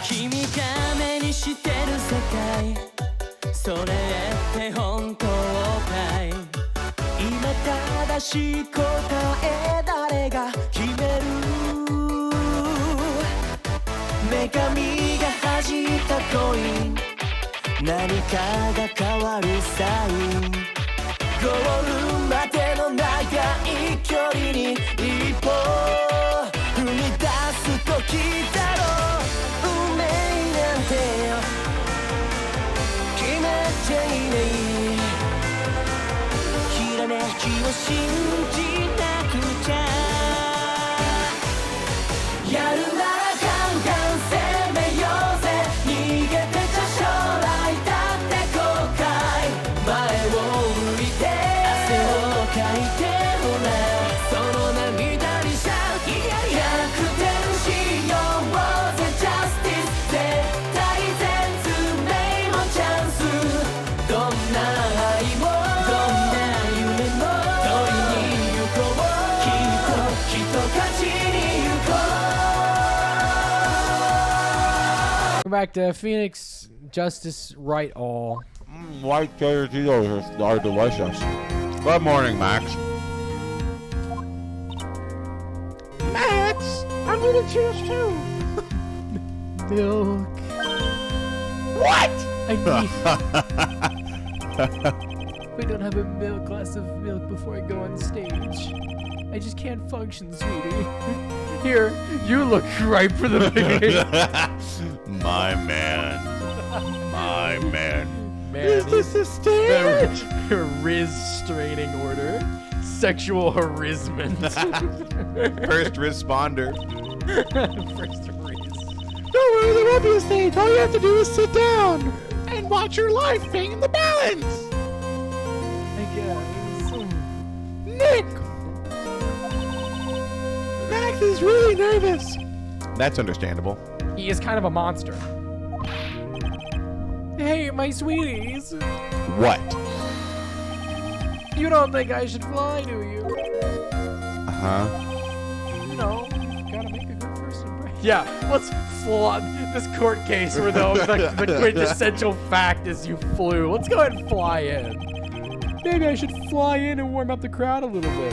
君が目にしてる世界それって本当かい今正しい答え誰が決める女神が弾いたコイン何かが変わるサインゴールまでの長い距離に一歩踏み出す時だろう運命なんてよ決めちゃいないひらめきを信じなくちゃやるならガンガン攻めようぜ逃げてちゃ将来だって後悔前を向いて汗をかいてほらその涙にシャウト逆転しようぜジャスティス絶対絶命もチャンスどんな愛もどんな夢も取りに行こうきっと勝ちに行こうBack to Phoenix, Justice, Wright all. White tortillas are delicious. Good morning, Max. Max, I'm gonna choose too. Milk. What? We don't have a glass of milk before I go on stage. I just can't function, sweetie. Here, you look ripe for the picking. My man. My man. Man, Is this a stage? Restraining order. Sexual harassment. First responder. First riz. Don't worry, there won't be a stage. All you have to do is sit down and watch your life hang in the balance. I guess. Nick! Max is really nervous. That's understandable. He is kind of a monster. Hey, my sweeties. What? You don't think I should fly, do you? Uh-huh. You know, gotta make a good first impression. Yeah, let's fly this court case where the quintessential fact is you flew. Let's go ahead and fly in. Maybe I should fly in and warm up the crowd a little bit.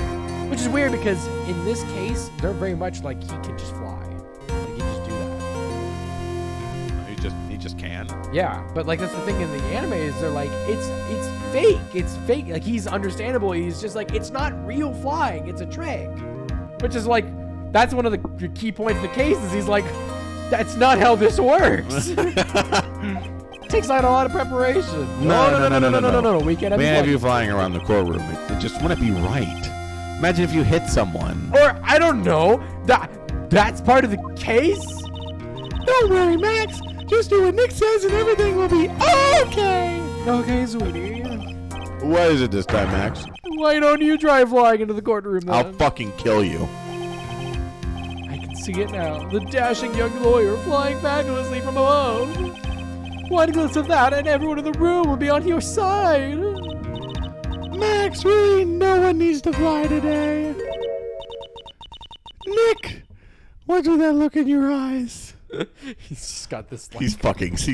Which is weird because in this case, they're very much like he can just fly. Like he just do that. He just can. Yeah, but like that's the thing in the anime is they're like it's fake. It's fake. Like he's understandable. He's just like it's not real flying. It's a trick. Which is like that's one of the key points of the case is he's like that's not how this works. Takes out a lot of preparation. No. We can't have you flying around the courtroom. It just wouldn't be right. Imagine if you hit someone. Or I don't know. That's part of the case. Don't worry, Max. Just do what Nick says and everything will be okay. Okay, sweetie. What is it this time, Max? Why don't you try flying into the courtroom then? I'll fucking kill you. I can see it now. The dashing young lawyer flying fabulously from above. One glimpse of that and everyone in the room will be on your side. Max, really, no one needs to fly today. Nick, what's with that look in your eyes? He's just got this like... He's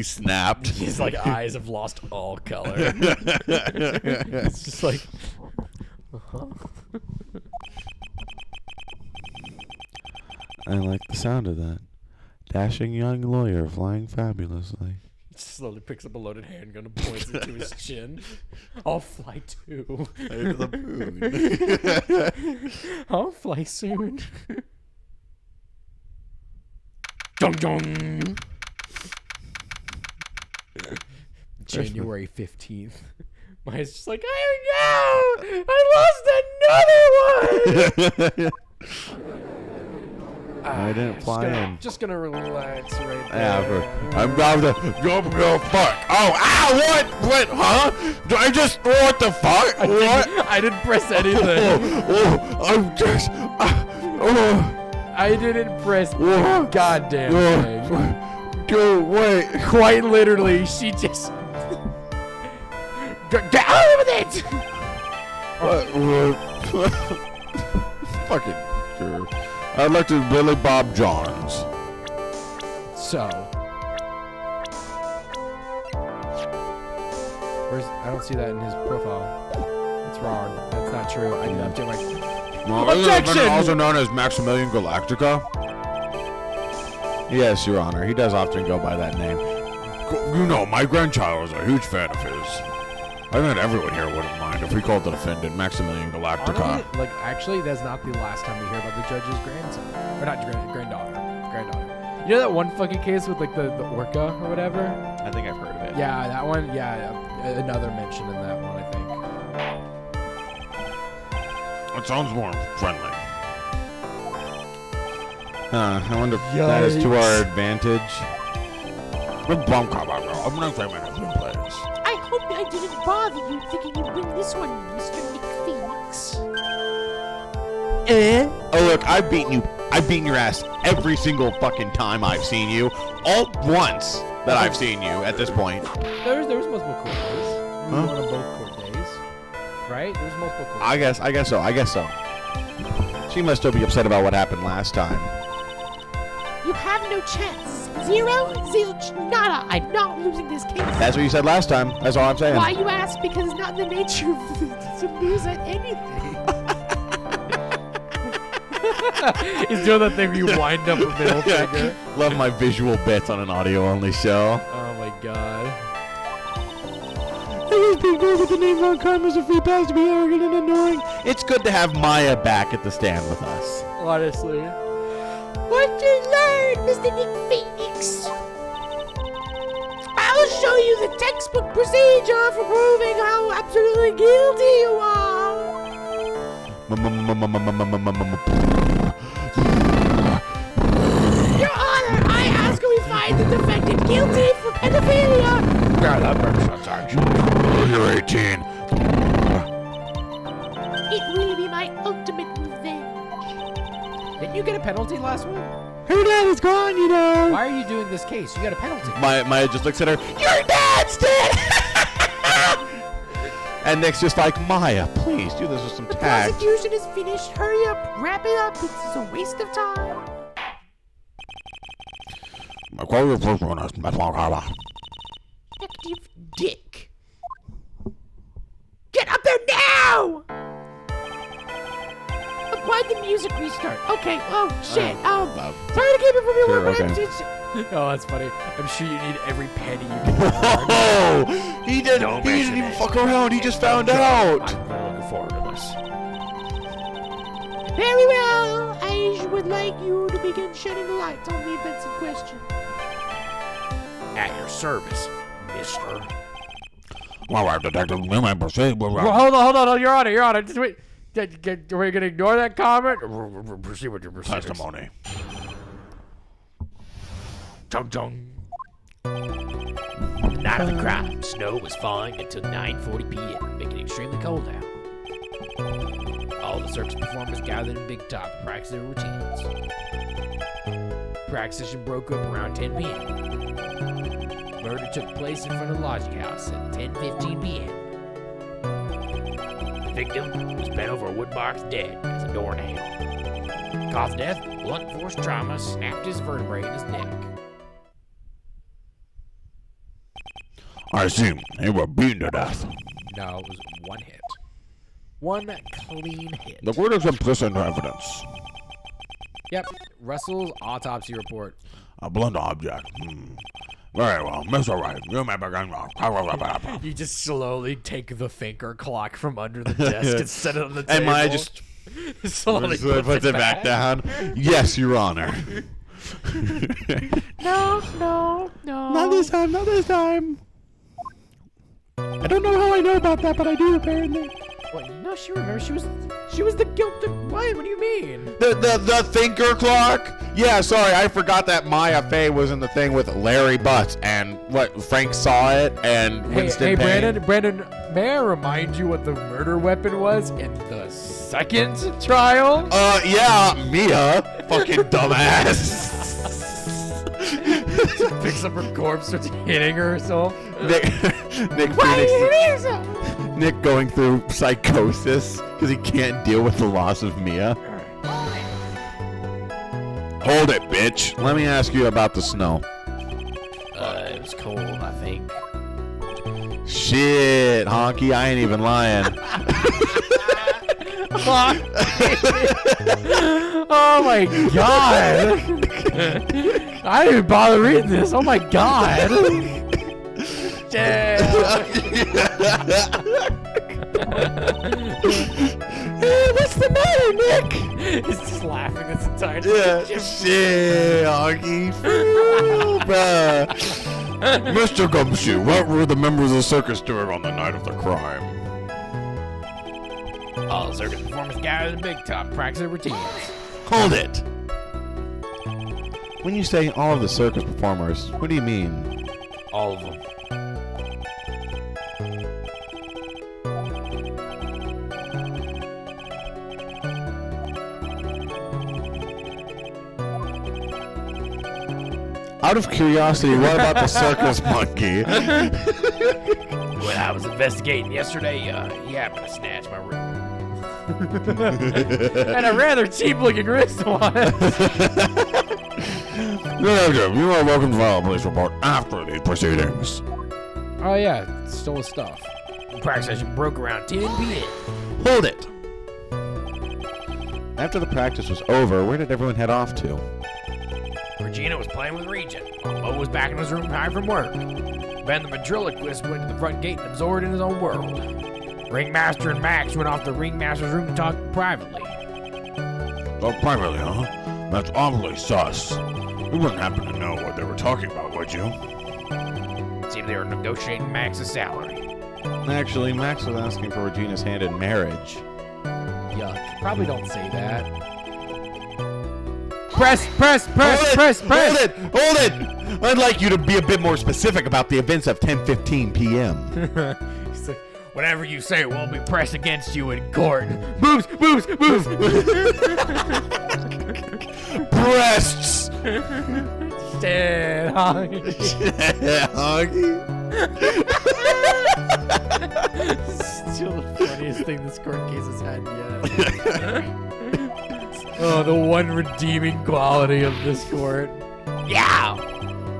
snapped. His like eyes have lost all color. It's just like... I like the sound of that. Dashing young lawyer flying fabulously. Slowly picks up a loaded handgun and points it to his chin. I'll fly too. To the moon. I'll fly soon. Dong dong. January 15th. Maya's just like, I know! I lost another one! I didn't fly in. Just gonna relax right there. Yeah, I'm about to go fuck. Oh, ow, what, huh? What the fuck? I didn't press anything. I'm just, I didn't press a goddamn thing. Go, wait. Quite literally, she just... Get out with it! Fucking sure. I'd like to Billy Bob Johns. So, I don't see that in his profile. That's wrong. That's not true. I need to update my... Well, Objection! also known as Maximilian Galactica. Yes, Your Honor. He does often go by that name. You know, my grandchild is a huge fan of his. I think everyone here wouldn't mind if we called the defendant Maximilian Galactica. Honestly, like, actually, that's not the last time we hear about the judge's grandson. Or not granddaughter. You know that one fucking case with, like, the orca or whatever? I think I've heard of it. Yeah, that one. Yeah, another mention in that one, I think. It sounds more friendly. I wonder if that is to our advantage. I'm gonna say my name, please. I hope I didn't bother you thinking you'd win this one, Mr. Nick Phoenix. Oh look, I've beaten your ass every single fucking time I've seen you. All once that I've seen you at this point. There was multiple court days. You won on both court days, right? There was multiple court days. I guess so. She must still be upset about what happened last time. You have no chance. Zero, zilch, nada. I'm not losing this case. That's what you said last time. That's all I'm saying. Why you ask? Because it's not in the nature of to lose at anything. He's doing that thing where you wind up a middle finger. Love my visual bits on an audio-only show. Oh my god. I guess people with the name on karma's a free pass to be arrogant and annoying. It's good to have Maya back at the stand with us. Honestly. What you learn, Mr. Nick Phoenix? I'll show you the textbook procedure for proving how absolutely guilty you are. Your Honor, I ask we find the defendant guilty for pedophilia. Yeah, that makes sense, actually. You're 18. It will be my ultimate revenge. Didn't you get a penalty last one? Her dad is gone, you know. Why are you doing this case? You got a penalty. Maya just looks at her. Your dad's dead! And Nick's just like, Maya, please do this with some The tact. prosecution is finished. Hurry up, wrap it up. This is a waste of time. Detective Dick. Get up there now! Why'd the music restart? Okay, oh shit. Sorry to keep it from your Sure, work, but okay. Oh, that's funny. I'm sure you need every penny you can afford. Oh, he didn't even fuck around. He just found out. I'm really looking forward to this. Very well. I would like you to begin shedding the light on the events in question. At your service, mister. All right, Detective, we may proceed. Well, hold on. You're on it. Just wait. Are we going to ignore that comment? Proceed with your proceedings. Testimony. Chung. The night of the crime, snow was falling until 9:40 p.m., making it extremely cold out. All the circus performers gathered in Big Top to practice their routines. Practice session broke up around 10 p.m. Murder took place in front of the lodging house at 10:15 p.m. The victim was bent over a wood box dead as a doornail. Cause of death, blunt force trauma snapped his vertebrae in his neck. I see. They were beaten to death. No, it was one hit. One clean hit. The verdict implicit evidence. Yep, Russell's autopsy report. A blunt object. Very well, Mr. Wright. You may begin. You just slowly take the thinker clock from under the desk and set it on the table. And Maya just slowly puts it back down. Yes, Your Honor. No. Not this time. I don't know how I know about that, but I do apparently. What? No, she remembers. She was the guilty. What? What do you mean? The thinker clock? Yeah, sorry, I forgot that Maya Fey was in the thing with Larry Butts, and Frank saw it, and Winston Payne. Brandon, may I remind you what the murder weapon was in the second trial? Yeah, Mia, fucking dumbass. Picks up her corpse, starts hitting herself. Nick going through psychosis because he can't deal with the loss of Mia. Hold it, bitch. Let me ask you about the snow. It was cold, I think. Shit, Honky, I ain't even lying. Oh my god! I didn't even bother reading this. Oh my god! Damn. Hey, what's the matter, Nick? He's just laughing this entire time. Yeah, shit, Honky. Bruh. Mr. Gumshoe, what were the members of the circus doing on the night of the crime? All the circus performance guys and big top practice routines. Hold it. When you say all of the circus performers, what do you mean? All of them. Out of curiosity, what about the circus monkey? When I was investigating yesterday, he happened to snatch my ring. And a rather cheap-looking wristwatch. Detective, you are welcome to file a police report after these proceedings. Oh yeah, stole his stuff. The practice session broke around 10 p.m. Hold it. After the practice was over, where did everyone head off to? Regina was playing with Regent, while Mo was back in his room tired from work. Ben the ventriloquist went to the front gate and absorbed in his own world. Ringmaster and Max went off to Ringmaster's room to talk privately. Oh, privately, huh? That's awfully sus. You wouldn't happen to know what they were talking about, would you? Seemed they were negotiating Max's salary. Actually, Max was asking for Regina's hand in marriage. Yuck. Probably don't say that. Press! Hold it! I'd like you to be a bit more specific about the events of 10:15 p.m. He's like, whatever you say will be pressed against you in court. Boobs! Breasts! Dead hog. Huggy. Still the funniest thing this court case has had yet. Oh, the one redeeming quality of this court. Yeah!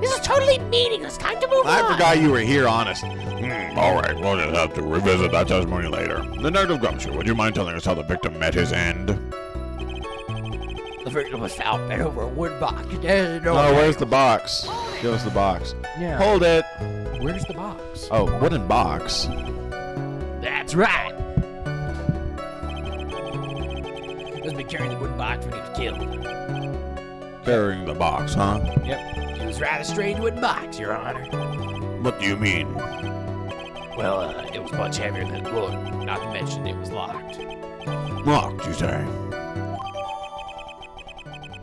This is totally meaningless. Time to move on. I forgot you were here, honest. All right, we'll just have to revisit that testimony later. Detective Gumshoe, would you mind telling us how the victim met his end? The victim was found bent over a wood box. Where's the box? Give us the box. Yeah. Hold it. Where's the box? Oh, wooden box. That's right. Must be carrying the wooden box when he was killed. Carrying the box, huh? Yep. It was rather strange wooden box, Your Honor. What do you mean? Well, it was much heavier than it looked. Not to mention it was locked. Locked, you say?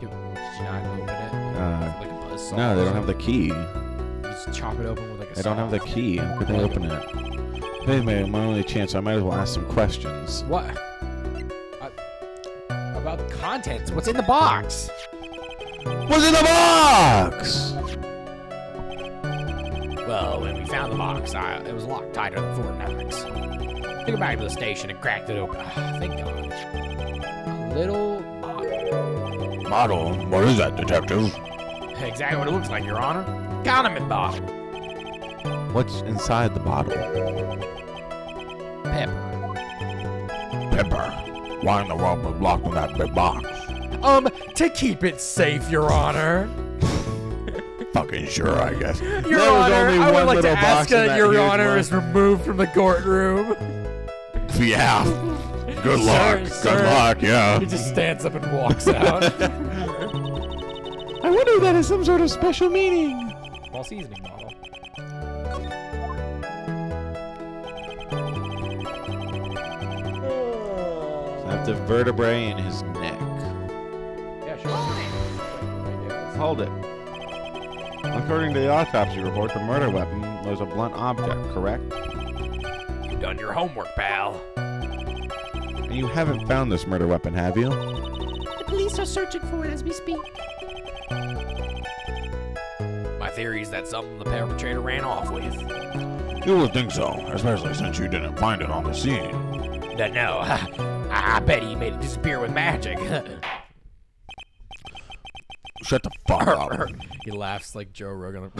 Did you not open it? Like a buzzsaw No, they or don't have the key. something? You just chop it open with like a They don't have the saw. key. How could they open it? Anyway, my only chance, I might as well ask some questions. What? About the contents. What's in the box? What's in the box? Well, when we found the box, it was locked tighter than Fort Knox. Took it back to the station and cracked it open. Thank God. A little bottle. Bottle? What is that, detective? Exactly what it looks like, Your Honor. Condiment bottle. What's inside the bottle? Pepper. Pepper. Why in the world was locked in that big box? To keep it safe, Your Honor. Fucking sure, I guess. Your Honor, I would like to ask that Your Honor is removed from the courtroom. Yeah. Good luck. Sir. Good luck, yeah. He just stands up and walks out. I wonder if that has some sort of special meaning. Small seasoning bottle. I have the vertebrae in his neck. Yeah, sure. Hold it. According to the autopsy report, the murder weapon was a blunt object, correct? You've done your homework, pal. And you haven't found this murder weapon, have you? The police are searching for it as we speak. My theory is that something the perpetrator ran off with. You would think so, especially since you didn't find it on the scene. No, I bet he made it disappear with magic. Shut the fuck up. He laughs like Joe Rogan.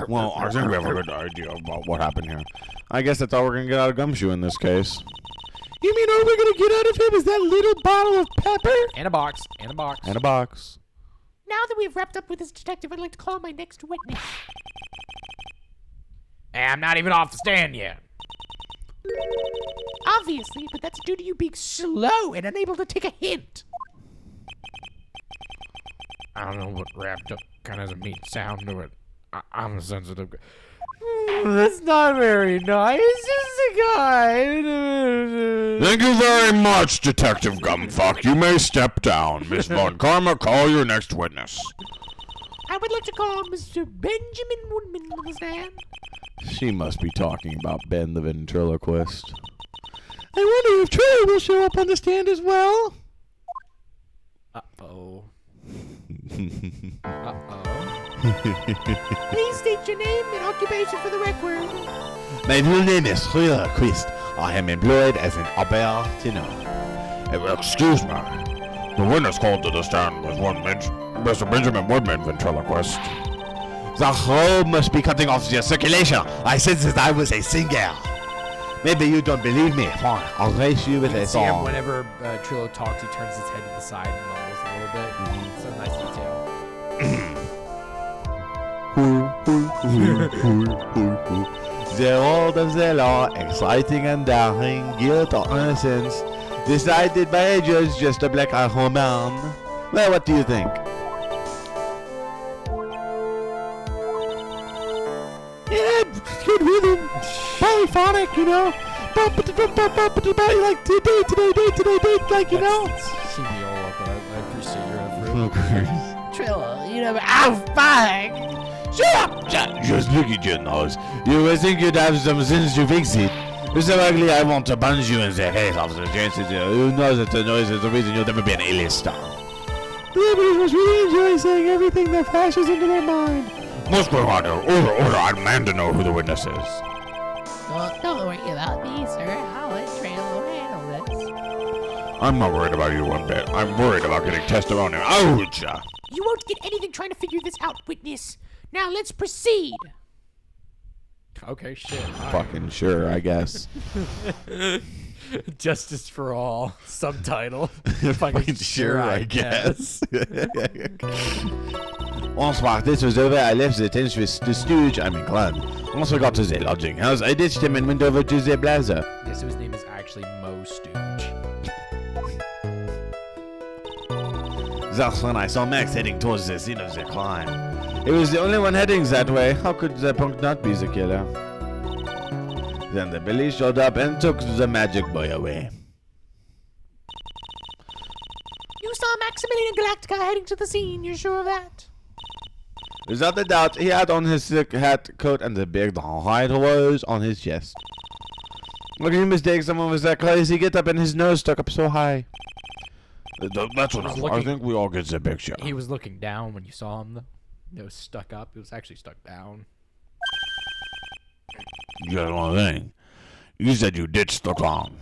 Well, I think we have a good idea about what happened here. I guess that's all we're gonna get out of Gumshoe in this case. You mean all we're gonna get out of him is that little bottle of pepper? And a box. And a box. And a box. Now that we've wrapped up with this detective, I'd like to call my next witness. Hey, I'm not even off the stand yet. Obviously, but that's due to you being slow and unable to take a hint. I don't know what wrapped up kind of has a mean sound to it. I'm a sensitive guy. That's not very nice. It's just a guy. Thank you very much, Detective Gumfuck. You may step down. Miss Von Karma, call your next witness. I would like to call Mr. Benjamin Woodman to the stand. She must be talking about Ben the ventriloquist. I wonder if Trey will show up on the stand as well. Uh-oh. Uh-oh. Please state your name and occupation for the record. My full name is Trey Quist. I am employed as an operator. Excuse me. The witness called to the stand was one Mr. Benjamin Woodman ventriloquist. The whole must be cutting off your circulation. I said that I was a singer. Maybe you don't believe me. Fine, I'll race you with a See him song. whenever Trillo talks, he turns his head to the side and mumbles a little bit. It's a nice detail. The world of the law, exciting and daring, guilt or innocence, decided by a judge just a black eye man. Well, what do you think? Yeah, good rhythm. Polyphonic, you know. Like today, like, you know. See me all up, but I appreciate your effort. Okay. Trilla, you know, ow, fuck! Shut up! Just look at your nose. You would think you'd have some sense to fix it. You're so ugly, I want to punch you in the face of the chances. Who knows that the noise is the reason you'll never be an A-list star. The liberals must really enjoy saying everything that flashes into their mind. What's going on here? Order, I demand to know who the witness is. Don't worry about me, sir. I'll let Trilla handle this. I'm not worried about you one bit. I'm worried about getting testimony. Ouch! You won't get anything trying to figure this out, witness. Now let's proceed. Okay, shit. Fucking sure, I guess. Justice for all. Subtitle. Fucking sure, I guess. Bonsoir, this was over. I left the tent with the stooge, I'm inclined. Once I got to the lodging house, I ditched him and went over to the plaza. Yeah, so his name is actually Mo Stooge. That's when I saw Max heading towards the scene of the crime. He was the only one heading that way. How could the punk not be the killer? Then the police showed up and took the magic boy away. You saw Maximilian Galactica heading to the scene. You're sure of that? Without a doubt, he had on his thick hat, coat, and the big white rose on his chest. Look, you mistake someone with that crazy get up and his nose stuck up so high. That's what I think we all get the picture. He was looking down when you saw him, though. It was stuck up. It was actually stuck down. Just one thing. You said you ditched the clown.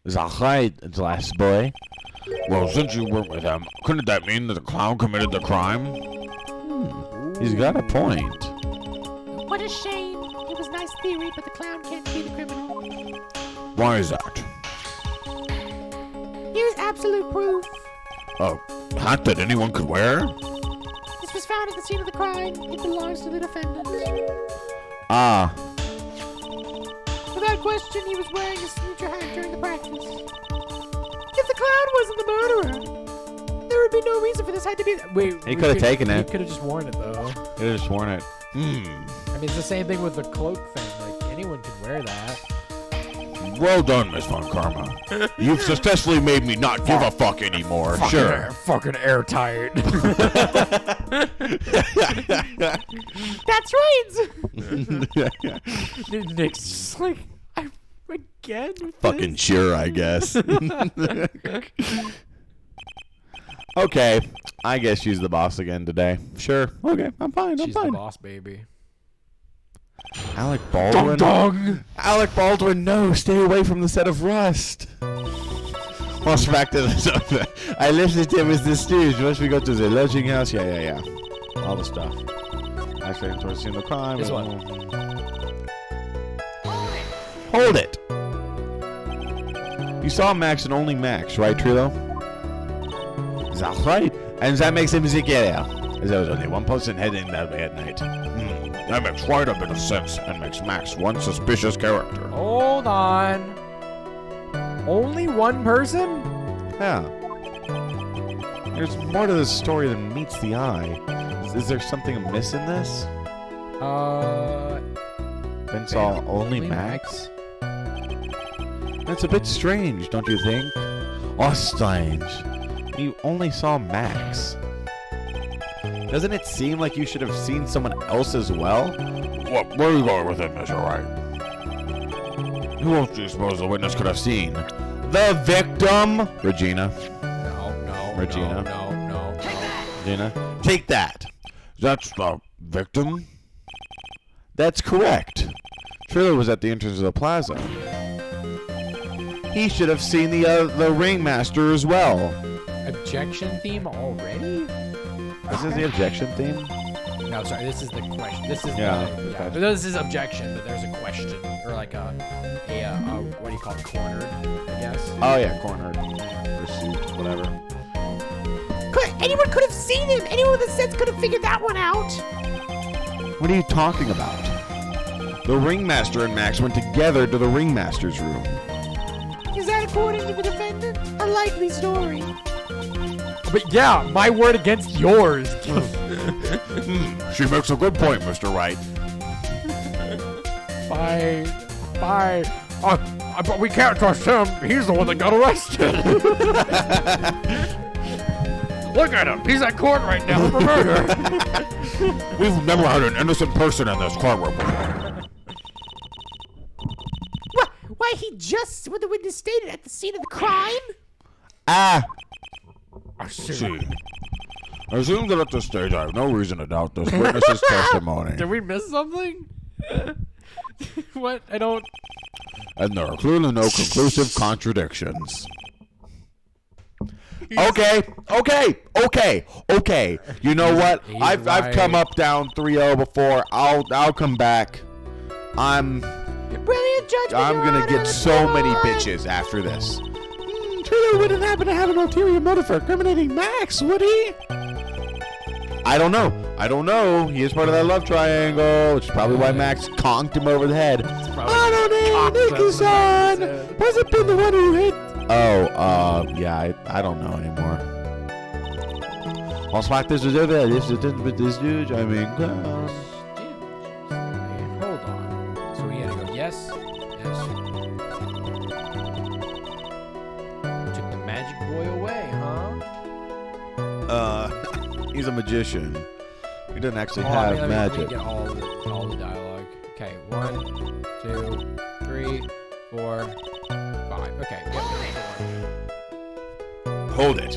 Is that right, last boy? Well, since you weren't with him, couldn't that mean that the clown committed the crime? He's got a point. What a shame. It was nice theory, but the clown can't be the criminal. Why is that? Here's absolute proof. A hat that anyone could wear? This was found at the scene of the crime. It belongs to the defendant. Ah. Without question, he was wearing his signature hat during the practice. If the clown wasn't the murderer, there would be no reason for this hat to be. Wait, He could have taken it. He could have just worn it, though. He could have just worn it. I mean, it's the same thing with the cloak thing. Like, anyone can wear that. Well done, Miss Von Karma. You've successfully made me not give a fuck anymore. Sure. Fucking airtight. That's right. Nick's just like, again? Fucking sure, I guess. Okay, I guess she's the boss again today. Sure. Okay, I'm fine. She's the boss, baby. Alec Baldwin. Dong. Alec Baldwin, no, stay away from the set of Rust. What's back to the I lifted him with the stooge. Once we go to the lodging house. Yeah. All the stuff. Actually, towards the scene of the crime. This one. Hold it. You saw Max and only Max, right, Trilo? That's right. And that makes him the killer. There was only one person heading that way at night. That makes quite a bit of sense and makes Max one suspicious character. Hold on. Only one person? Yeah. There's more to this story than meets the eye. Is there something amiss in this? Ben saw only Max? That's a bit strange, don't you think? Oh, strange. You only saw Max. Doesn't it seem like you should have seen someone else as well? Where are you going with it, Mr. Wright? Who else do you suppose the witness could have seen? The victim! Regina. No. Regina. No. Regina. Take that. That's the victim? That's correct. Triller was at the entrance of the plaza. He should have seen the ringmaster as well. Objection theme already? This is the objection theme? No, sorry. This is the question. This is okay. This is objection, but there's a question or like a what do you call it? Cornered, I guess. Oh yeah, cornered. Pursuit, whatever. Anyone could have seen him. Anyone with a sense could have figured that one out. What are you talking about? The ringmaster and Max went together to the ringmaster's room. Is that according to the defendant? A likely story. But yeah, my word against yours. She makes a good point, Mr. Wright. Bye. But we can't trust him. He's the one that got arrested. Look at him. He's at court right now for murder. We've never had an innocent person in this courtroom before. Why, he just, what the witness stated, at the scene of the crime? I see. I assume that at this stage I have no reason to doubt this witness's testimony. Did we miss something? What? I don't... And there are clearly no conclusive contradictions. Okay. You know what? I've come up down 3-0 before. I'll come back. Brilliant judgment, I'm Your gonna Honor. get so many bitches after this. Triller wouldn't happen to have an ulterior motive for incriminating Max, would he? I don't know. He is part of that love triangle, which is probably why Max conked him over the head. I don't know, Nicky-san. Was it been the one who hit? Yeah, I don't know anymore. I'll smack this is over. This is with this dude. I mean, Hold on. So we had to go yes. Took the magic boy away, huh? he's a magician. He doesn't actually Let have me magic. get all the dialogue. Okay, 1, 2, 3, 4, 5. Okay, yep. Hold it.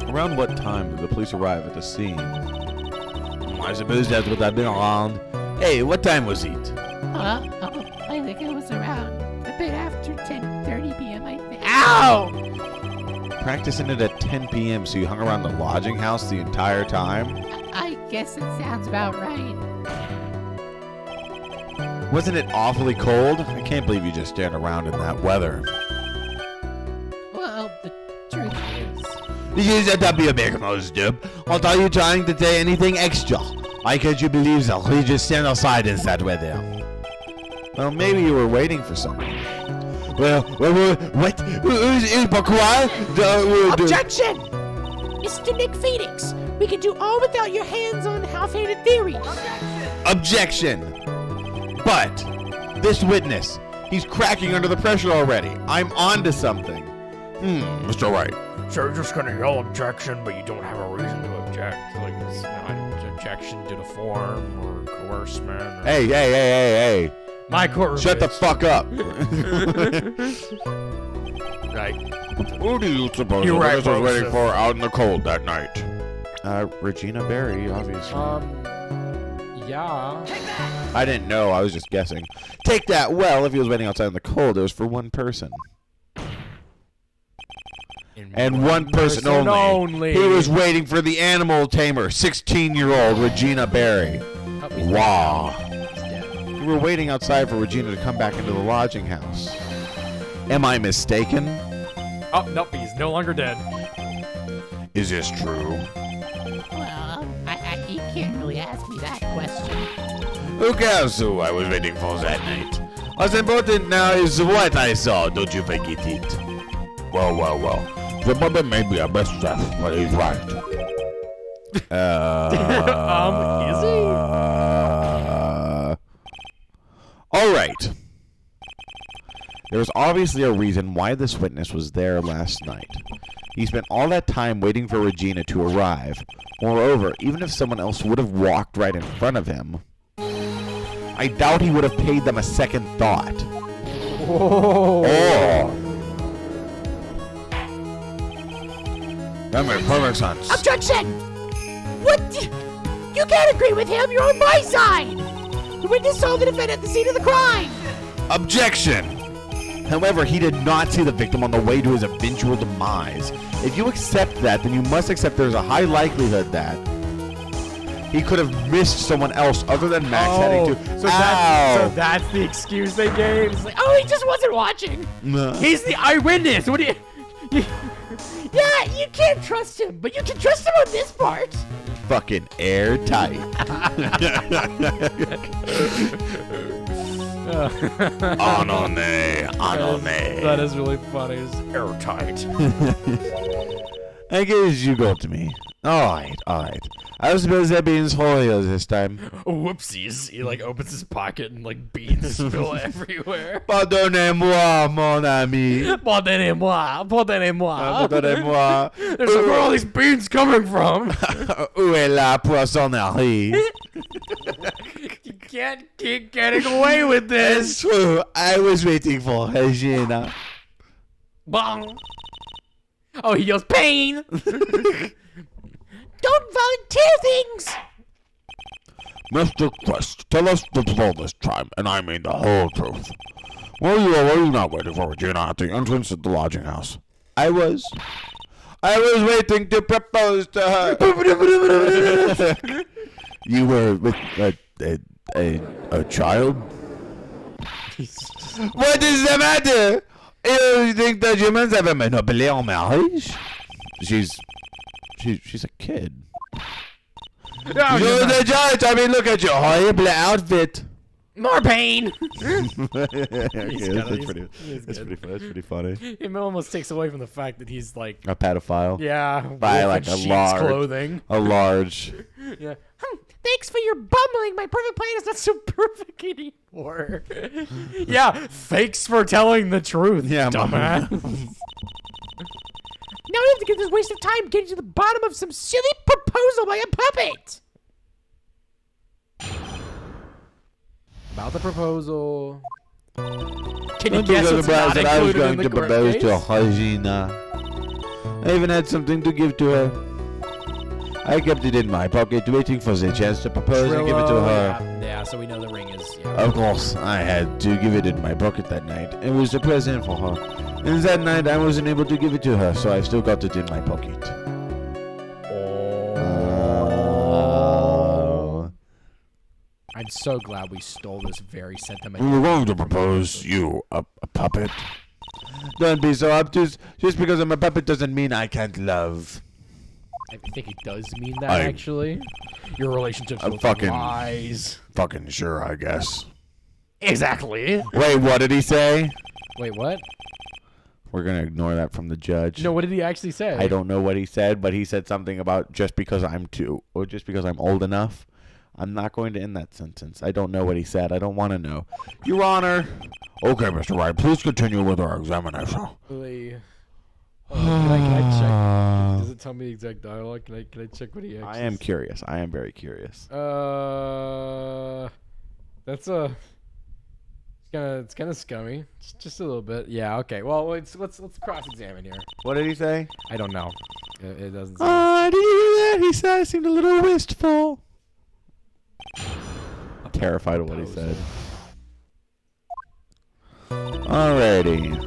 Around what time did the police arrive at the scene? I suppose that would have been around. Hey, what time was it? I think it was around a bit after 10:30 p.m. I think. Ow! Practicing it at 10 p.m. so you hung around the lodging house the entire time? I guess it sounds about right. Wasn't it awfully cold? I can't believe you just stand around in that weather. Well, the truth is, You said be a big nose, dude. What are you trying to say anything extra? Why can't you believe that? We just stand outside in that weather. Well, maybe you were waiting for someone. Well, what? objection! Mr. Nick Phoenix, we can do all without your hands on half-handed theories. Objection! But this witness, he's cracking under the pressure already. I'm on to something. Mr. Wright. So you're just gonna yell objection, but you don't have a reason to object. Like it's not an objection to the form or coercement. Or... Hey. My courtroom. Shut the fuck up. Right. Who do you suppose the witness was waiting for out in the cold that night? Regina Berry, obviously. Yeah. I didn't know. I was just guessing. Take that. Well, if he was waiting outside in the cold, it was for one person. And one person only. He was waiting for the animal tamer, 16-year-old Regina Berry. Wow. We were waiting outside for Regina to come back into the lodging house. Am I mistaken? Oh, nope, he's no longer dead. Is this true? Well, you can't really ask me that question. Who cares who I was waiting for that night? What's important now is what I saw. Don't you forget it. Well. The brother may be a best chef, but he's right. Is he? All right. There's obviously a reason why this witness was there last night. He spent all that time waiting for Regina to arrive. Moreover, even if someone else would have walked right in front of him, I doubt he would have paid them a second thought. Whoa. Oh. That made perfect sense. Objection! What? You can't agree with him. You're on my side. The witness saw the defendant at the scene of the crime. Objection! However, he did not see the victim on the way to his eventual demise. If you accept that, then you must accept there's a high likelihood that he could have missed someone else other than Max heading to... So that's the excuse they gave? It's like, Oh, he just wasn't watching. he's the eyewitness. What do you... Yeah, you can't trust him, but you can trust him on this part. Fucking airtight. Anone. That is really funny. It's airtight. I guess you got me. Alright. I suppose that means Julio this time. Whoopsies. He like opens his pocket and like beans spill everywhere. Pardonnez-moi, mon ami. Pardonnez-moi. Pardonnez-moi. There's like, where are all these beans coming from? Où est la poissonnerie? You can't keep getting away with It's this. true. I was waiting for Regina. Bong. Oh, he yells pain. Don't volunteer things. Mr. Quest, tell us the truth this time, and I mean the whole truth. Were you not waiting for Regina at the entrance of the lodging house? I was waiting to propose to her. You were with a child? What is the matter? You think that humans have a monopoly on marriage? She's a kid. You're the judge. I mean, look at your horrible outfit. More pain. That's pretty funny. It almost takes away from the fact that he's like A pedophile. Yeah, By like a large clothing. A large. Yeah. Thanks for your bumbling. My perfect plan is not so perfect anymore. Yeah, thanks for telling the truth, Yeah, dumbass. Now we have to get this waste of time getting to the bottom of some silly proposal by a puppet. About the proposal. Can you Don't guess be what's surprised not that I was included going in the to court propose case? to Regina. I even had something to give to her. I kept it in my pocket, waiting for the chance to propose and give it to her. Yeah, so we know the ring is. Yeah. Of course, I had to give it in my pocket that night. It was a present for her. And that night, I wasn't able to give it to her, so I've still got it in my pocket. I'm so glad we stole this very We sentimental. were going to propose you a puppet. Don't be so obtuse. Just because I'm a puppet doesn't mean I can't love. I think it does mean that, I- actually. Your relationship's I'm with fucking- lies. Fucking sure, I guess. Exactly. Wait, what did he say? Wait, what? We're going to ignore that from the judge. No, what did he actually say? I don't know what he said, but he said something about just because I'm old enough. I'm not going to end that sentence. I don't know what he said. I don't want to know. Your Honor. Okay, Mr. Wright, please continue with our examination. Really? Can I check? Does it tell me the exact dialogue? Can I check what he actually I am curious. I am very curious. That's it's kind of scummy. Just a little bit. Yeah. Okay. Well, let's cross-examine here. What did he say? I don't know. It doesn't. Say. Did you hear that? He said I seemed a little wistful. I'm terrified of what he said. Alrighty.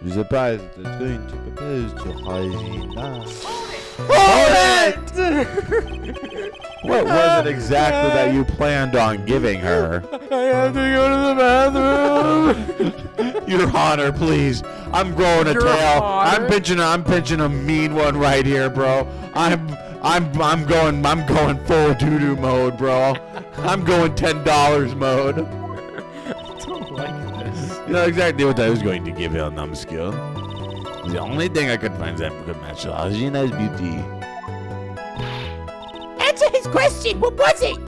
I'm surprised that it's going to propose to Regina. Hold it! What was it exactly that you planned on giving her? I have to go to the bathroom. Your Honor, please. I'm growing a Your tail. Honor? I'm pinching a mean one right here, bro. I'm going full doo-doo mode, bro. I'm going $10 mode. I don't like this. You know exactly what I was going to give you, numbskull. The only thing I could find that could match Regina's beauty. Answer his question. What was it?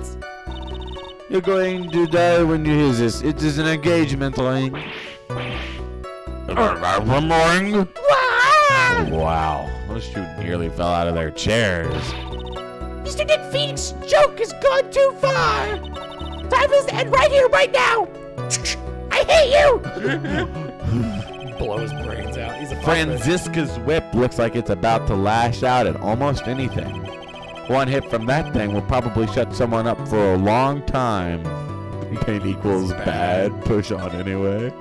You're going to die when you hear this. It is an engagement ring. Ring? Wow. Those two nearly fell out of their chairs. Mr. Nick Phoenix's joke has gone too far. Time is to end right here, right now. I hate you. Blow his brains out. He's a Franziska's whip looks like it's about to lash out at almost anything. One hit from that thing will probably shut someone up for a long time. Pain equals bad. Push on anyway.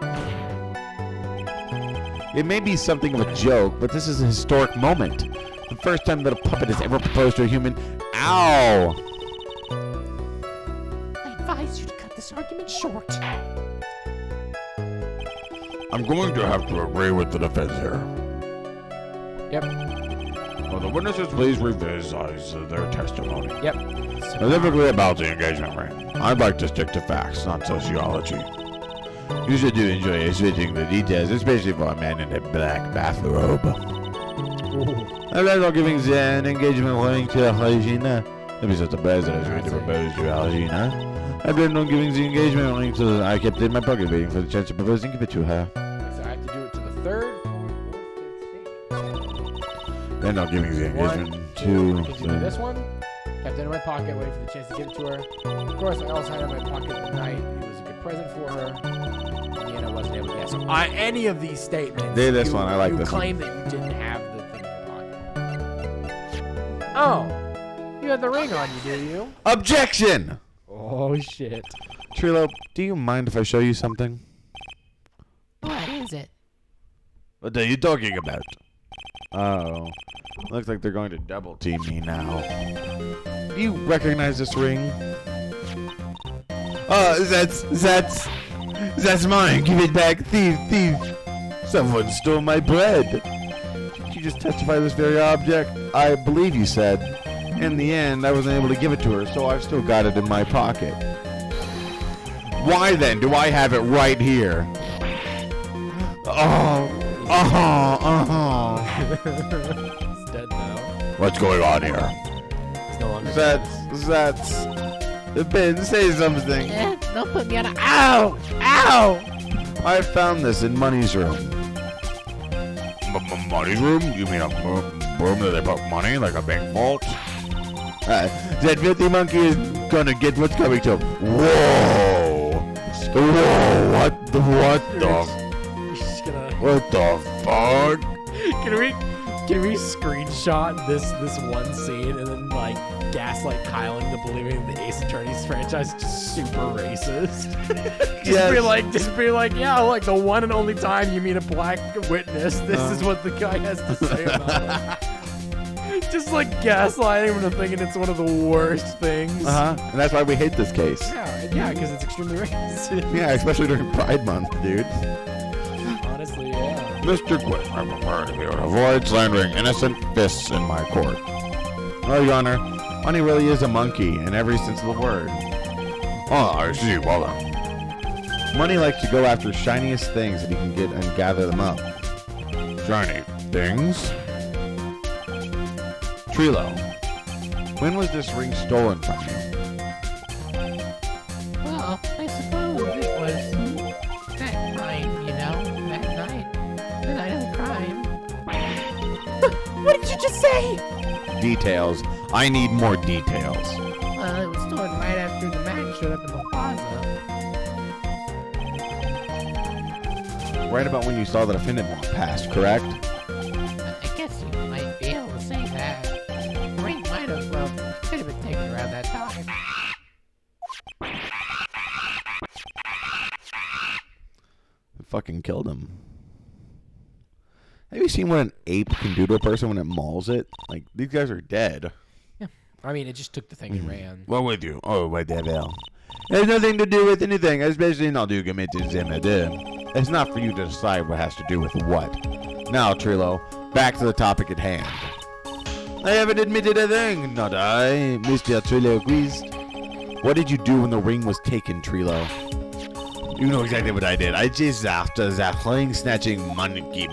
It may be something of a joke, but this is a historic moment. The first time that a puppet has ever proposed to a human. Ow! I advise you to cut this argument short. I'm going to have to agree with the defense here. Yep. Will the witnesses please revise their testimony? Yep. Specifically about the engagement ring. I'd like to stick to facts, not sociology. You should do enjoy exhibiting the details, especially for a man in a black bathrobe. I'm not giving an engagement ring to Regina. Maybe it's not the best that I was going to propose to Regina. I planned on giving the engagement ring to I kept it in my pocket waiting for the chance to propose and give it to her. So I have to do it to the third, fourth, fifth, Then not giving the sixth. engagement One, to two. Did you do this one? Kept it in my pocket, waiting for the chance to give it to her. Of course, I also had it in my pocket the night. It was a good present for her. In the end, I wasn't able to guess. Any of these statements. Do this one. I like this one. You claim that you didn't have the thing in your pocket. Oh, you had the ring on you, do you? Objection! Oh shit. Trilo, do you mind if I show you something? What is it? What are you talking about? Oh, looks like they're going to double team me now. Do you recognize this ring? Oh, that's mine. Give it back, thief. Someone stole my bread. Did you just testify this very object? I believe you said. In the end, I wasn't able to give it to her, so I've still got it in my pocket. Why then do I have it right here? He's dead now. What's going on here? He's no longer That's Ben, say something. Don't put me on a... Ow! Ow! I found this in Money's room. Money's room? You mean a room that they put money, like a bank vault? That filthy monkey is gonna get what's coming to him. Whoa! What the Just gonna... What the fuck? Can we screenshot this one scene and then like gaslight Kyle into believing the Ace Attorney's franchise is just super racist? Just be like, yeah, like the one and only time you meet a black witness, this is what the guy has to say about it. Just like gaslighting him into thinking it's one of the worst things. And that's why we hate this case. Yeah, because it's extremely racist. Yeah, especially during Pride Month, dude. Honestly, yeah. Mr. Quinn, I prefer to avoid slandering innocent fists in my court. Oh, Your Honor, Money really is a monkey in every sense of the word. Oh, I see. Well then. Money likes to go after shiniest things that he can get and gather them up. Shiny things? Trilo, when was this ring stolen from you? Well, I suppose it was that night, that night. The night of the crime. What did you just say? Details. I need more details. Well, it was stolen right after the man showed up in the plaza. Right about when you saw that offended passed, correct? I guess you might be able to say that. The ring might have, could have been taken around that time. It fucking killed him. Have you seen what an ape can do to a person when it mauls it? Like, these guys are dead. Yeah. I mean, it just took the thing and ran. What would you? Oh, what the hell? It has nothing to do with anything, especially not do committed murder. It's not for you to decide what has to do with what. Now, Trilo, back to the topic at hand. I haven't admitted a thing, not I, Mr. Trilo Quist. What did you do when the ring was taken, Trilo? You know exactly what I did. I chased after that ring snatching monkey.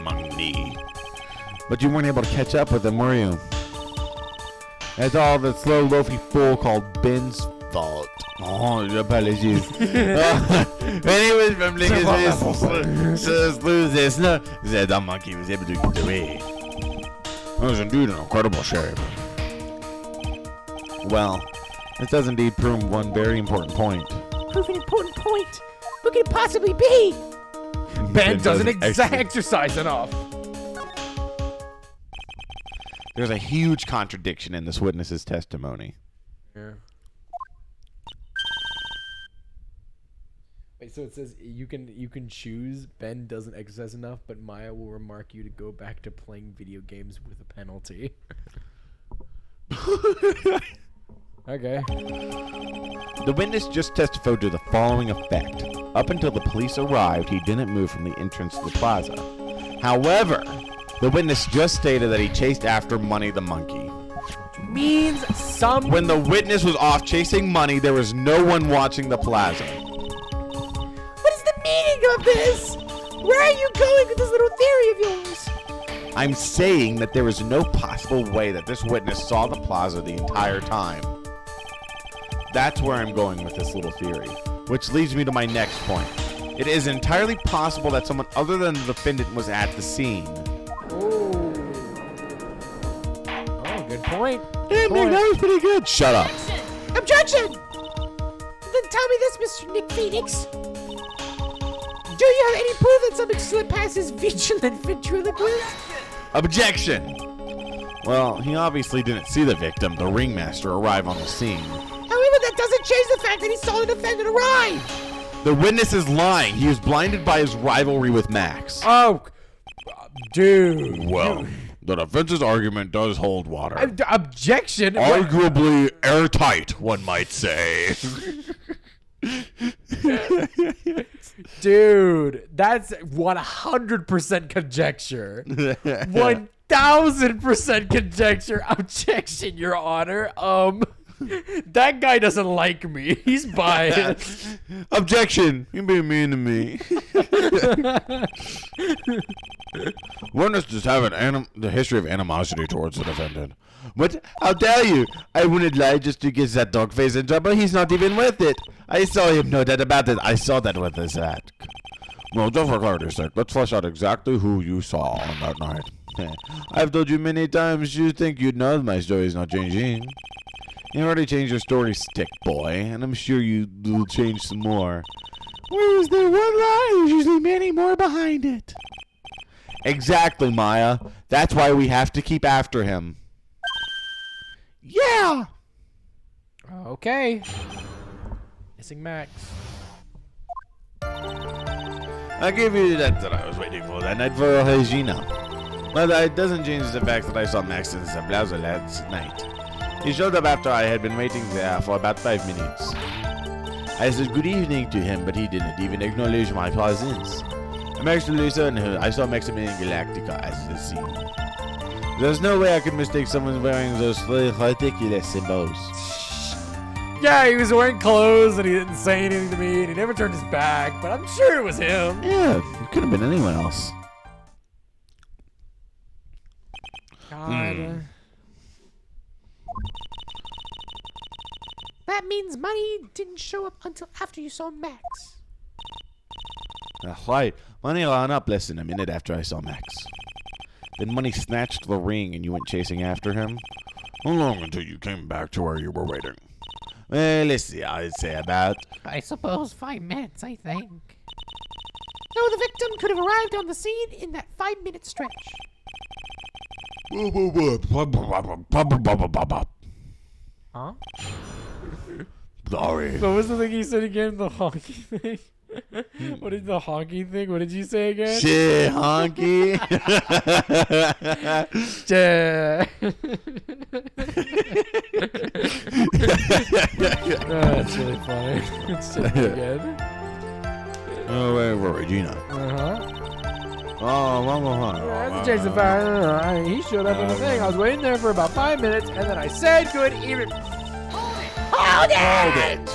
But you weren't able to catch up with him, were you? That's all the slow, loafy fool called Ben's fault. Oh, apologies. When he was fumbling his wrist to lose this, the monkey was able to get away. That was indeed an incredible shame. Well, this does indeed prove one very important point. Prove an important point? What could it possibly be? Ben doesn't exercise enough. There's a huge contradiction in this witness's testimony. Yeah. Wait, so it says you can choose Ben doesn't exercise enough, but Maya will remark you to go back to playing video games with a penalty. Okay. The witness just testified to the following effect. Up until the police arrived, he didn't move from the entrance to the plaza. However, the witness just stated that he chased after Money the monkey. Means some. When the witness was off chasing Money, there was no one watching the plaza. What is the meaning of this? Where are you going with this little theory of yours? I'm saying that there is no possible way that this witness saw the plaza the entire time. That's where I'm going with this little theory, which leads me to my next point. It is entirely possible that someone other than the defendant was at the scene. Oh, good point. Hey, man, that was pretty good. Shut up. Objection! Then tell me this, Mr. Nick Phoenix. Do you have any proof that something slipped past his vigilant ventriloquist? Objection! Well, he obviously didn't see the victim, the ringmaster, arrive on the scene. However, that doesn't change the fact that he saw the defendant arrive. The witness is lying. He was blinded by his rivalry with Max. Oh, dude. Well, the defense's argument does hold water. Objection. Arguably airtight, one might say. Dude, that's 100% conjecture. 1000% conjecture. Objection, Your Honor. That guy doesn't like me. He's biased. Objection! You're being mean to me. Witnesses have the history of animosity towards the defendant. But how dare you? I wouldn't lie just to get that dog face in trouble. He's not even with it. I saw him, no doubt about it. I saw that with his hat. Well, just for clarity's sake, let's flesh out exactly who you saw on that night. I've told you many times you think you'd know my story's not changing. You already changed your story, stick boy, and I'm sure you will change some more. Whereas there one lie, there's usually many more behind it. Exactly, Maya. That's why we have to keep after him. Yeah! Okay. Missing Max. I'll give you that I was waiting for that night for Regina. But it doesn't change the fact that I saw Max in the plaza last night. He showed up after I had been waiting there for about 5 minutes. I said good evening to him, but he didn't even acknowledge my presence. I'm actually certain I saw Maximilian Galactica at the scene. There's no way I could mistake someone wearing those ridiculous symbols. Yeah, he was wearing clothes and he didn't say anything to me and he never turned his back, but I'm sure it was him. Yeah, it could have been anyone else. God. That means Money didn't show up until after you saw Max. Right. Money ran up less than a minute after I saw Max. Then Money snatched the ring and you went chasing after him? How long until you came back to where you were waiting? Well, let's see. I'd say about... I suppose 5 minutes, I think. No, the victim could have arrived on the scene in that 5-minute stretch. Huh? Sorry. What was the thing he said again? The honky thing? What is the honky thing? What did you say again? Shit, honky. That's really funny. It's so good. Oh, wait, Regina. Oh, mama. That's Jason Fire. He showed up in the thing. I was waiting there for about 5 minutes, and then I said good evening. Hold it!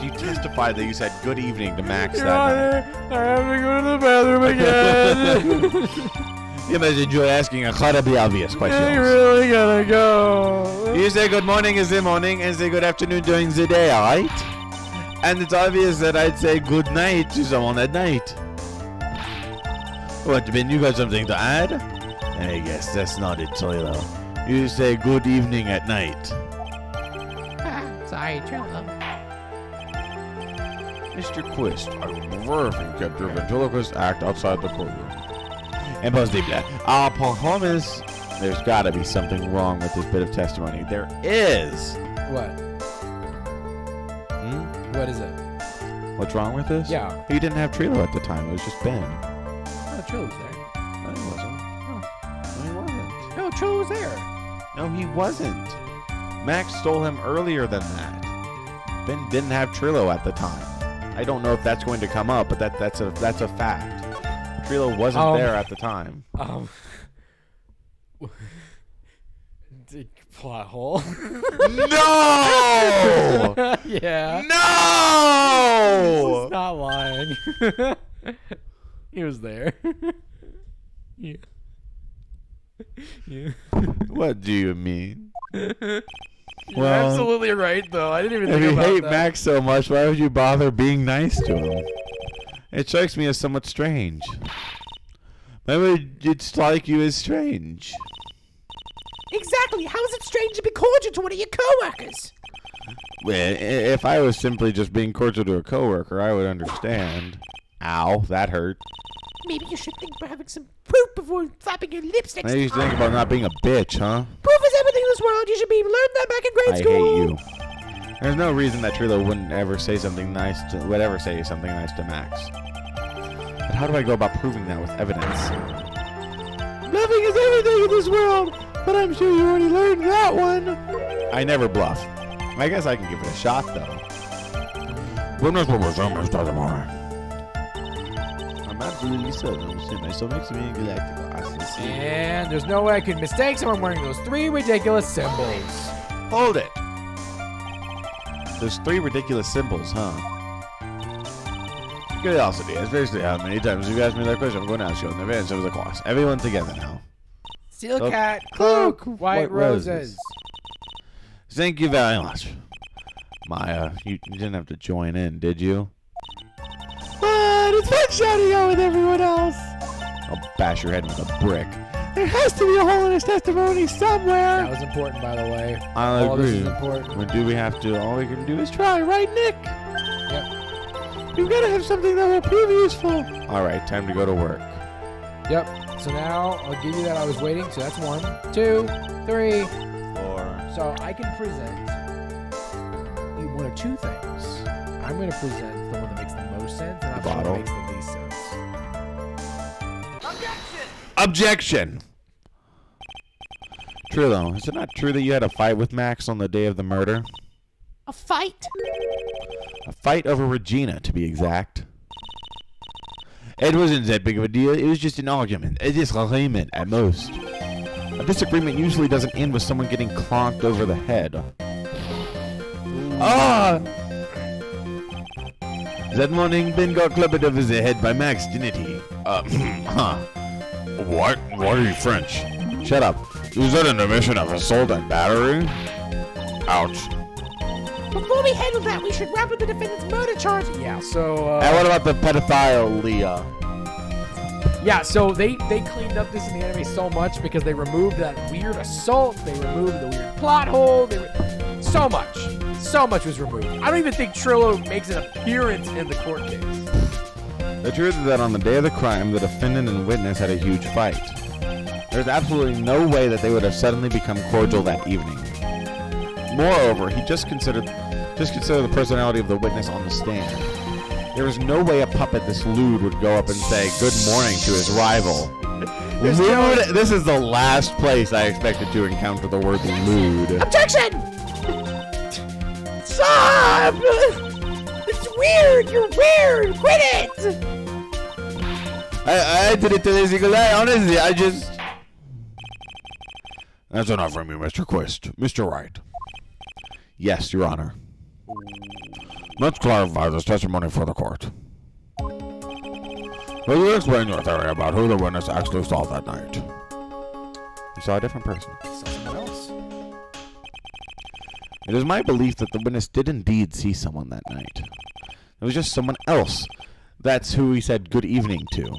You testified that you said good evening to Max Your that Honor, I have to go to the bathroom again. You must enjoy asking incredibly obvious I questions. really gotta go. You say good morning is the morning and say good afternoon during the day, alright? And it's obvious that I'd say good night to someone at night. What, Ben, you got something to add? I guess that's not it, Toilo. You say good evening at night. Sorry, Trilla. Mr. Quist, I would prefer if you kept your ventriloquist act outside the courtroom. Impossible. Our performance. There's got to be something wrong with this bit of testimony. There is. What? What is it? What's wrong with this? Yeah. He didn't have Trilo at the time. It was just Ben. Oh, Trill was there. No, he wasn't. No, he wasn't. No, Trill was there. No, he wasn't. Max stole him earlier than that. Ben didn't have Trilo at the time. I don't know if that's going to come up, but that's a fact. Trilo wasn't there at the time. Plot hole. No! Yeah. No! He's not lying. He was there. Yeah. Yeah. What do you mean? You're absolutely right, though. I didn't even If think you about hate that. Max so much, why would you bother being nice to him? It strikes me as somewhat strange. Why would it strike you as strange? Exactly. How is it strange to be cordial to one of your coworkers? Well, if I was simply just being cordial to a coworker, I would understand. Ow, that hurt. Maybe you should think about having some proof before flapping your lips next Now you think about not being a bitch, huh? Proof is everything in this world. You should be learned that back in grade I school. hate you. There's no reason that Trilo wouldn't ever say something nice to Max. But how do I go about proving that with evidence? Bluffing is everything in this world, but I'm sure you already learned that one. I never bluff. I guess I can give it a shot, though. I'm absolutely certain. I still makes me galactical. And there's no way I could mistake someone wearing those 3 ridiculous symbols. Hold it. There's 3 ridiculous symbols, huh? Curiosity. It's basically how many times you asked me that question. I'm going to ask you in advance of the class. Everyone together now. Steel cat, cloak, white roses. Thank you very much. Maya, you didn't have to join in, did you? But it's fun shouting out with everyone else. I'll bash your head with a brick. There has to be a hole in his testimony somewhere. That was important, by the way. I'll All agree. this is important. But do we have to? All we can do is try, right, Nick? Yep. We've got to have something that will prove useful. All right, time to go to work. Yep. So now I'll give you that I was waiting. So that's 1, 2, 3, 4. So I can present one of 2 things. I'm going to present the one that makes the most sense, and I'm the one that makes the least sense. Objection! Trilo, is it not true that you had a fight with Max on the day of the murder? A fight? A fight over Regina, to be exact. It wasn't that big of a deal. It was just an argument. A disagreement, at most. A disagreement usually doesn't end with someone getting clonked over the head. Ah! That morning, Ben got clubbed over the head by Max, didn't he? Huh. What? Why are you French? Shut up. Was that an admission of assault and battery? Ouch. Before we handle that, we should wrap up the defendant's murder charge. Yeah, so... And what about the pedophile, Leah? Yeah, so they cleaned up this in the anime so much because they removed that weird assault, they removed the weird plot hole, so much was removed. I don't even think Trillo makes an appearance in the court case. The truth is that on the day of the crime, the defendant and witness had a huge fight. There's absolutely no way that they would have suddenly become cordial that evening. Moreover, he just considered the personality of the witness on the stand. There is no way a puppet this lewd would go up and say good morning to his rival. Lewd, this is the last place I expected to encounter the word lewd. Objection! Stop! It's weird. You're weird. Quit it. I did it to this eagle eye, honestly, I just... That's enough from you, Mr. Quist. Mr. Wright. Yes, Your Honor. Let's clarify this testimony for the court. Will you explain your theory about who the witness actually saw that night? You saw a different person. Saw someone else. It is my belief that the witness did indeed see someone that night. It was just someone else. That's who he said good evening to.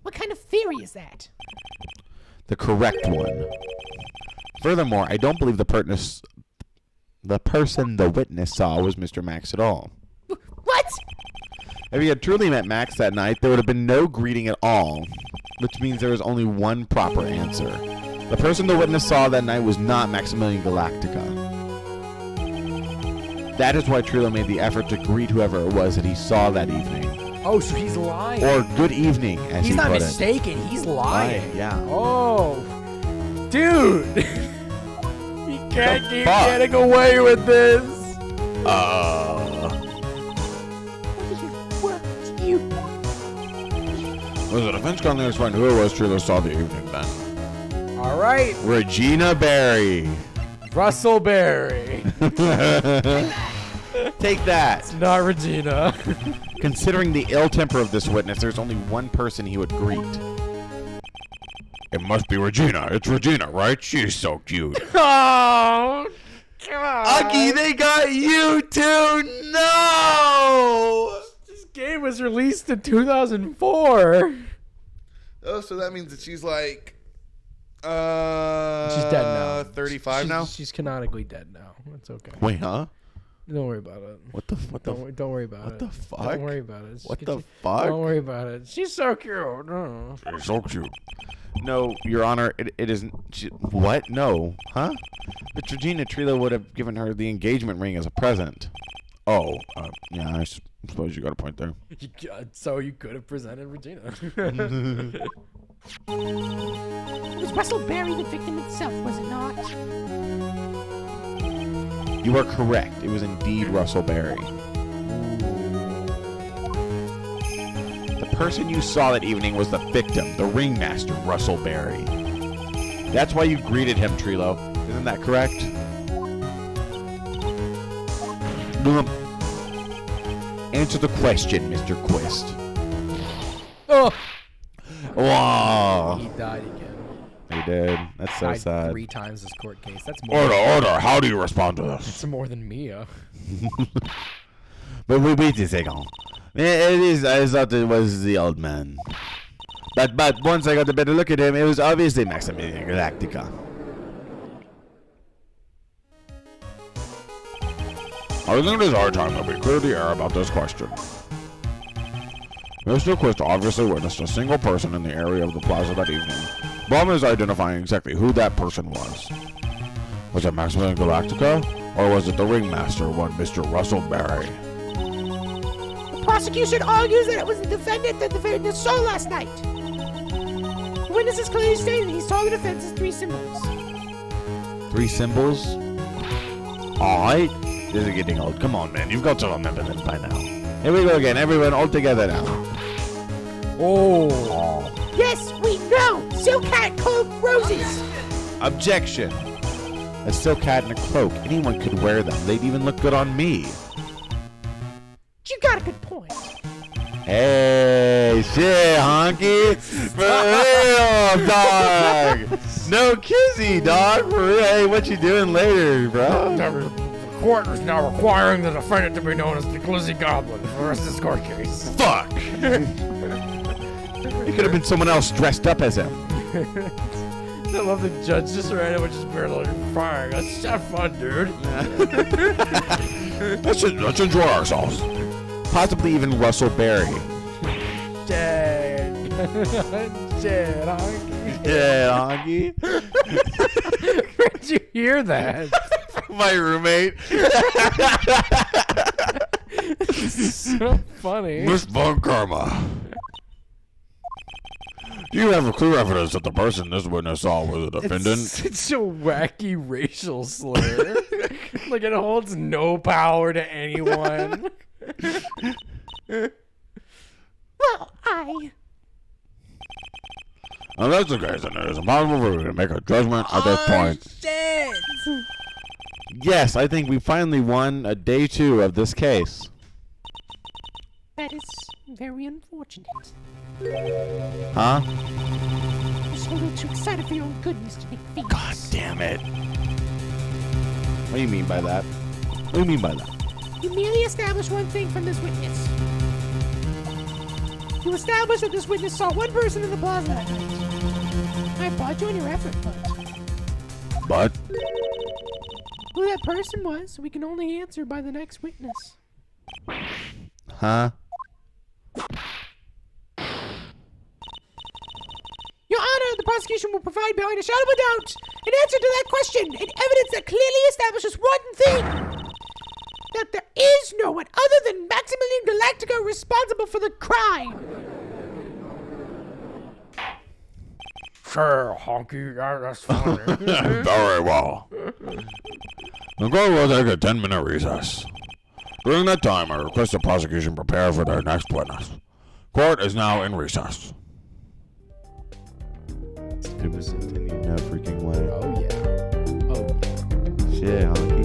What kind of theory is that? The correct one. Furthermore, I don't believe the person the witness saw was Mr. Max at all. What? If he had truly met Max that night, there would have been no greeting at all, which means there is only one proper answer. The person the witness saw that night was not Maximilian Galactica. That is why Trillo made the effort to greet whoever it was that he saw that evening. Oh, so he's lying. Or good evening, as he's he not put mistaken. He's lying. Lying, yeah. Oh, dude. You can't keep fuck? getting away with this. What? You... Was the defense going to explain who it was Trillo saw the evening then? All right. Regina Berry. Russell Berry. Take that. It's not Regina. Considering the ill temper of this witness, there's only one person he would greet. It must be Regina. It's Regina, right? She's so cute. Oh, God. Uggy, they got you too. No. This game was released in 2004. Oh, so that means that she's like... She's dead now. 35 now? She's canonically dead now. It's okay. Wait, huh? Don't worry about it. Don't worry about it. What the fuck? Don't worry about it. What the fuck? Don't worry about it. She's so cute. No. She's so cute. No, Your Honor, it isn't. What? No. Huh? But Regina Trillo would have given her the engagement ring as a present. Oh, yeah, I suppose you got a point there. So you could have presented Regina. It was Russell Berry the victim itself, was it not? You are correct. It was indeed Russell Berry. The person you saw that evening was the victim, the ringmaster, Russell Berry. That's why you greeted him, Trillo. Isn't that correct? Answer the question, Mr. Quist. Oh, Wow. he died again. He did. That's so Died sad. 3 times this court case. That's more. Order. How do you respond to this? It's more than Mia. But wait a second. It is. I thought it was the old man. But once I got a better look at him, it was obviously Maximilian Galactica. I think it is our time that we clear the air about this question. Mr. Quist obviously witnessed a single person in the area of the plaza that evening. Problem is identifying exactly who that person was. Was it Maximilian Galactica, or was it the ringmaster, one Mr. Russell Berry? The prosecution argues that it was the defendant that the defendant saw last night. The witnesses clearly stated he saw the defense's 3 symbols. 3 symbols? Alright. This is getting old. Come on, man. You've got to remember them by now. Here we go again. Everyone all together now. Oh. Yes, we know! Silk hat, cloak, roses! Objection. A silk hat and a cloak. Anyone could wear them. They'd even look good on me. You got a good point. Hey, shit, honky. For real, dog. No kissy, dog. For real. Hey, what you doing later, bro? The court is now requiring the defendant to be known as the Glizzy Goblin for the rest of this court case. Fuck. It could have been someone else dressed up as him. I love the judge just ran in with just barely firing. Let's have fun, dude. Let's enjoy ourselves. Possibly even Russell Berry. Dead. Dead, Honky. Yeah, honky. Where'd you hear that? My roommate. Funny. Miss Von Karma. Do you have a clear evidence that the person this witness saw was a defendant? It's a wacky racial slur. Like it holds no power to anyone. Well, I. If that's the case, then it is impossible for me to make a judgment at this point. Shit. Yes, I think we finally won a day 2 of this case. That is very unfortunate. Huh? You're just a little too excited for your own good, Mr. McPhee. God damn it. What do you mean by that? What do you mean by that? You merely established one thing from this witness. You established that this witness saw one person in the plaza that night. I applaud you on your effort, But? who that person was, we can only answer by the next witness. Huh? Your Honor, the prosecution will provide beyond a shadow of a doubt an answer to that question and evidence that clearly establishes one thing. That there is no one other than Maximilian Galactico responsible for the crime. Sure, honky. That's funny. Very well. The court will take a 10-minute recess. During that time, I request the prosecution prepare for their next witness. Court is now in recess. It was intended no freaking way. Oh yeah. Oh yeah. Shit, honky.